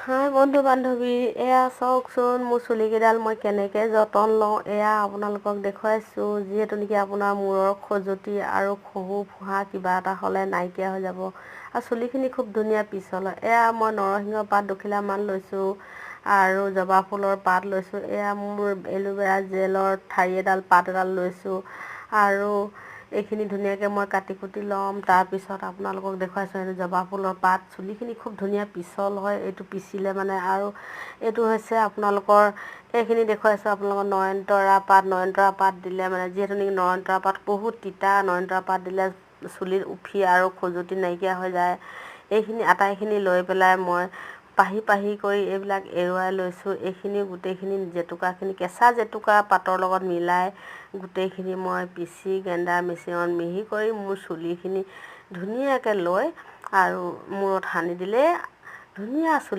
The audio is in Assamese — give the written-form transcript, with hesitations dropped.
হাই বন্ধু বান্ধৱী, এয়া চাওকচোন মোৰ চুলিকেইডাল মই কেনেকৈ যতন লওঁ। এয়া আপোনালোকক দেখুৱাইছোঁ, যিহেতু নেকি আপোনাৰ মূৰৰ খজুৱতি আৰু খহু ফুহা কিবা এটা হ'লে নাইকিয়া হৈ যাব আৰু চুলিখিনি খুব ধুনীয়া পিছল হয়। এয়া মই নৰসিংহ পাত দুখিলামান লৈছোঁ আৰু জবা ফুলৰ পাত লৈছোঁ। এয়া মোৰ এল'ভেৰা জেলৰ ঠাৰি এডাল পাত এডাল লৈছোঁ আৰু এইখিনি ধুনীয়াকৈ মই কাটি কুটি ল'ম। তাৰপিছত আপোনালোকক দেখুৱাইছোঁ এইটো জবা ফুলৰ পাত। চুলিখিনি খুব ধুনীয়া পিছল হয় এইটো পিচিলে মানে। আৰু এইটো হৈছে আপোনালোকৰ এইখিনি দেখুৱাইছোঁ আপোনালোকৰ নয়নতৰা পাত দিলে মানে, যিহেতু নেকি নয়নতৰা পাত বহুত তিতা, নয়নতৰা পাত দিলে চুলিত উফি আৰু খজুৱতি নাইকিয়া হৈ যায়। এইখিনি আটাইখিনি লৈ পেলাই মই পাহি কৰি এইবিলাক এৰুৱাই লৈছোঁ। এইখিনি গোটেইখিনি জেতুকাখিনি কেঁচা জেতুকা পাতৰ লগত মিলাই গোটেইখিনি মই পিচি গ্ৰাইণ্ডাৰ মেচিনত মিহি কৰি মোৰ চুলিখিনি ধুনীয়াকৈ লৈ আৰু মূৰত সানি দিলে ধুনীয়া চুলি